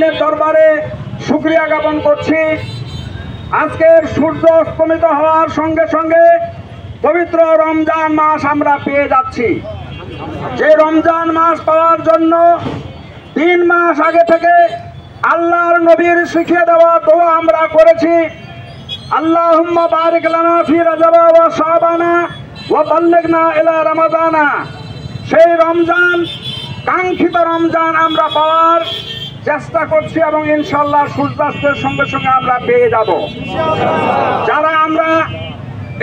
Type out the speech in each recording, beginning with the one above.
আলামিনের দরবারে শুকরিয়া জ্ঞাপন করছি। আজকের সূর্য অস্তমিত হওয়ার সঙ্গে সঙ্গে পবিত্র রমজান মাস আমরা পেয়ে যাচ্ছি। যে রমজান মাস পাওয়ার জন্য 3 মাস আগে থেকে আল্লাহর নবীর শিখিয়ে দেওয়া দোয়া আমরা করেছি। আল্লাহুম্মা বারিক লানা ফি রাজাব ওয়া শাবানা ওয়া বাল্লিগনা ইলা রমাদানা। সেই রমজান, কাঙ্ক্ষিত রমজান আমরা পাওয়ার চেষ্টা করছি এবং ইনশাআল্লাহ সূর্যাস্তের সঙ্গে সঙ্গে আমরা পেয়ে যাব। যারা আমরা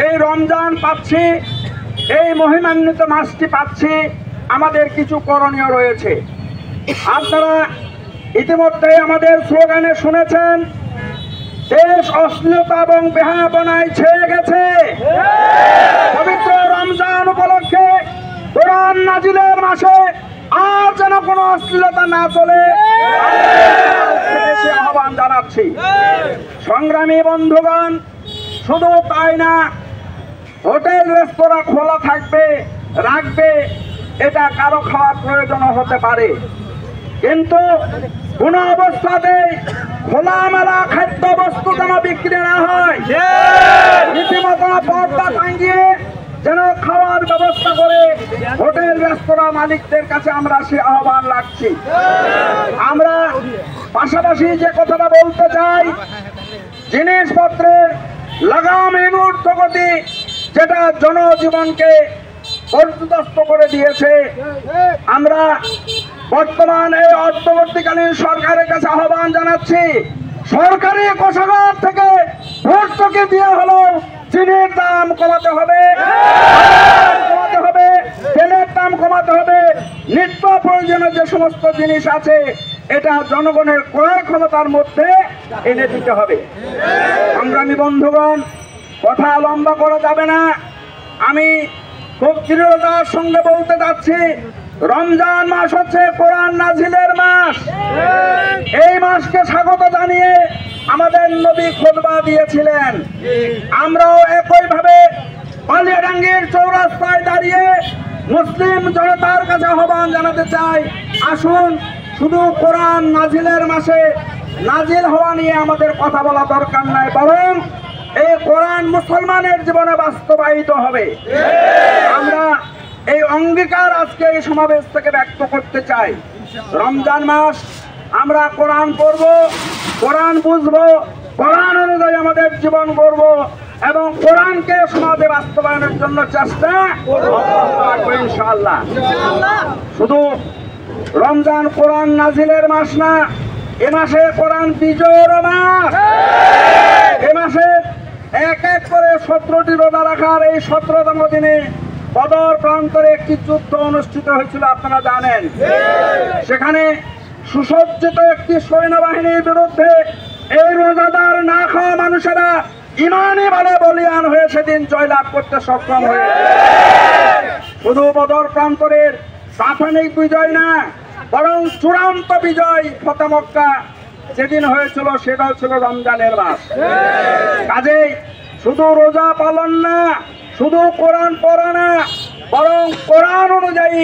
এই রমজান পাচ্ছি, এই মহিমান্বিত মাসটি পাচ্ছি, আমাদের কিছু করণীয় রয়েছে। আপনারা ইতিমধ্যে আমাদের স্লোগানে শুনেছেন, দেশ অশ্লীলতা এবং বেহায়াপনায় ছেয়ে গেছে। পবিত্র রমজান উপলক্ষে কোরআন নাজিলের মাসে আর যেন কোনো অশ্লীলতা না চলে আহ্বান জানাচ্ছি। সংগ্রামী বন্ধুগণ, শুধু তাই না, হোটেল রেস্তোরাঁ খোলা থাকবে, রাখবে, এটা কারো খাওয়ার প্রয়োজন হতে পারে, কিন্তু কোন অবস্থাতেই খোলামেলা খাদ্য বস্তু যেন বিক্রি না হয়। রীতিমতো পর্দা টাঙ্গিয়ে যেন খাওয়ার ব্যবস্থা করে হোটেল রেস্তোরাঁ মালিকদের কাছে আমরা সে আহ্বান রাখছি। আমরা পাশাপাশি যে কথাটা বলতে চাই, জিনিসপত্রের লাগামহীন ঊর্ধ্বগতি যেটা জনজীবনকে পর্যদস্ত করে দিয়েছে, আমরা বর্তমান এই অন্তর্বর্তীকালীন সরকারের কাছে আহ্বান জানাচ্ছি, সরকারি কোষাগার থেকে ভর্তুকি দিয়ে হলেও চিনির দাম কমাতে হবে, তেলের দাম কমাতে হবে, নিত্য প্রয়োজনীয় যে সমস্ত জিনিস আছে এটা জনগণের ক্রয় ক্ষমতার মধ্যে এনে দিতে হবে। সংগ্রামী বন্ধুগণ, কথা লম্বা করা যাবে না। আমি খুব দৃঢ়তার সঙ্গে বলতে যাচ্ছি, রমজান মাস হচ্ছে কোরআন নাজিলের মাস। এই মাসকে স্বাগত জানিয়ে আমাদের নবী খুতবা দিয়েছিলেন। আমরাও একইভাবে বালিয়াডাঙ্গির চৌরাস্তায় দাঁড়িয়ে মুসলিম জনতার কাছে আহ্বান জানাতে চাই, আসুন শুধু কোরআন নাজিলের মাসে নাজিল হওয়া নিয়ে আমাদের কথা বলা দরকার নাই, বরং এই কোরআন মুসলমানের জীবনে বাস্তবায়িত হবে। আমরা এই অঙ্গীকার আজকে এই সমাবেশ থেকে ব্যক্ত করতে চাই। রমজান মাস আমরা কোরআন পড়ব, কোরআন বুঝবো, কোরআন অনুযায়ী আমাদের জীবন গড়ব এবং কোরআনকে সমাজে বাস্তবায়নের জন্য চেষ্টা করব ইনশাআল্লাহ। শুধু রমজান কোরআন নাজিলের মাস না, এ মাসে কোরআন বিজয়ের মাস। এ মাসে এক এক করে 17টি রোজা রাখার এই 17তম দিনে বদর প্রান্তরে একটি যুদ্ধ অনুষ্ঠিত হয়েছিল, আপনারা জানেন। সেখানে সুসজ্জিত একটি সৈন্যবাহিনীর বিরুদ্ধে এই রোজাদার না খাওয়া মানুষেরা ইমানি বলে বলিয়ান হয়ে সেদিন জয়লাভ করতে সক্ষম হয়েছে। শুধু বদর প্রান্তরের প্রাথমিক বিজয় না, বরং চূড়ান্ত বিজয় ফতে মক্কা যেদিন হয়েছিল সেটাও ছিল রমজানের মাস। কাজেই শুধু রোজা পালন না, শুধু কোরআন পড়া না, বরং কোরআন অনুযায়ী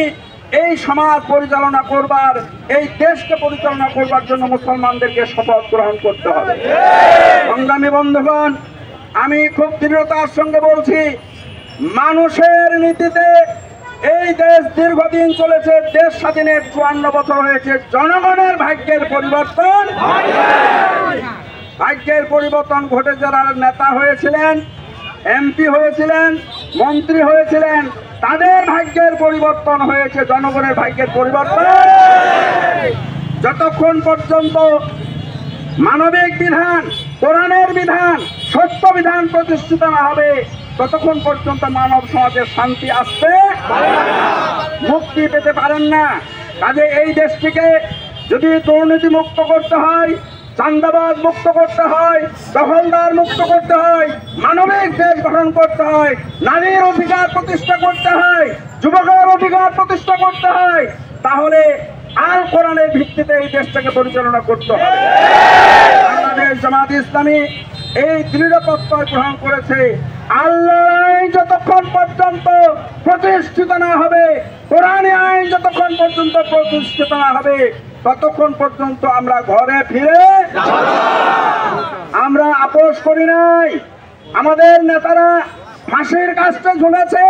এই সমাজ পরিচালনা করবার, এই দেশকে পরিচালনা করবার জন্য মুসলমানদেরকে শপথ গ্রহণ করতে হবে। সংগ্রামী বন্ধুগণ, আমি খুব দৃঢ়তার সঙ্গে বলছি, মানুষের নীতিতে এই দেশ দীর্ঘদিন চলেছে। দেশ স্বাধীনের 54 বছর হয়েছে। জনগণের ভাগ্যের পরিবর্তন ঘটে। যারা নেতা হয়েছিলেন, এমপি হয়েছিলেন, মন্ত্রী হয়েছিলেন, তাদের ভাগ্যের পরিবর্তন হয়েছে, জনগণের ভাগ্যের পরিবর্তন। যতক্ষণ পর্যন্ত মানবিক বিধান, কোরআনের বিধান, সত্য বিধান প্রতিষ্ঠিত না হবে, ততক্ষণ পর্যন্ত মানব সমাজের শান্তি আসতে, মুক্তি পেতে পারেন না। কাজে এই দেশটিকে যদি দুর্নীতি মুক্ত করতে হয়, চাঁদাবাজ মুক্ত করতে হয়, দখলদার মুক্ত করতে হয়, মানবিক দেশ গঠন করতে হয়, নারীর অধিকার প্রতিষ্ঠা করতে হয়, যুবকের অধিকার প্রতিষ্ঠা করতে হয়, তাহলে আল কোরআনের ভিত্তিতে এই দেশটাকে পরিচালনা করতে হবে। বাংলাদেশ জামাত ইসলামী এই দৃঢ় প্রত্যয় গ্রহণ করেছে, আল্লাহর আইন যতক্ষণ পর্যন্ত প্রতিষ্ঠিত না হবে, কোরআনের আইন যতক্ষণ পর্যন্ত প্রতিষ্ঠিত না হবে, ততক্ষণ পর্যন্ত আমরা ঘরে ফিরে আমরা আপোষ করি নাই। আমাদের নেতারা ফাঁসির কাজটা ঝুলেছে,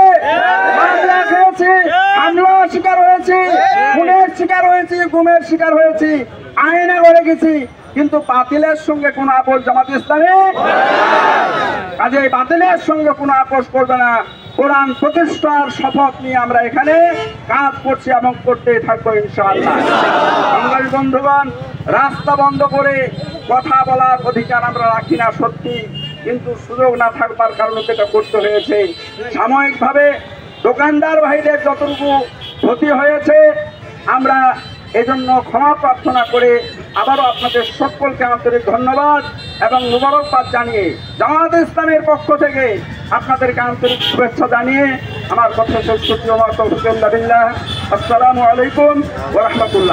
মামলা খেয়েছি, হামলার শিকার হয়েছি, খুনের শিকার হয়েছি, গুমের শিকার হয়েছি, আইনে করে গেছি, কিন্তু বাতিলের সঙ্গে কোনো আপোষ জামাত ইসলামী কাজে বাতিলের সঙ্গে কোনো আপোষ করবে না। কোরআন প্রতিষ্ঠার শপথ নিয়ে আমরা এখানে কাজ করছি এবং করতেই থাকবো ইনশাআল্লাহ। সংগ্রামী বন্ধুগণ, রাস্তা বন্ধ করে কথা বলার অধিকার আমরা রাখি না সত্যি, কিন্তু সুযোগ না থাকবার কারণে এটা করতে হয়েছে। সাময়িকভাবে দোকানদার ভাইদের যতটুকু ক্ষতি হয়েছে আমরা এজন্য ক্ষমা প্রার্থনা করে আবারও আপনাদের সকলকে আন্তরিক ধন্যবাদ এবং মুবারকবাদ জানিয়ে জামায়াতে ইসলামের পক্ষ থেকে আপনাদেরকে আন্তরিক শুভেচ্ছা জানিয়ে আমার কথা শেষ করছি। আসসালামু আলাইকুম ওয়া রাহমাতুল্লাহ।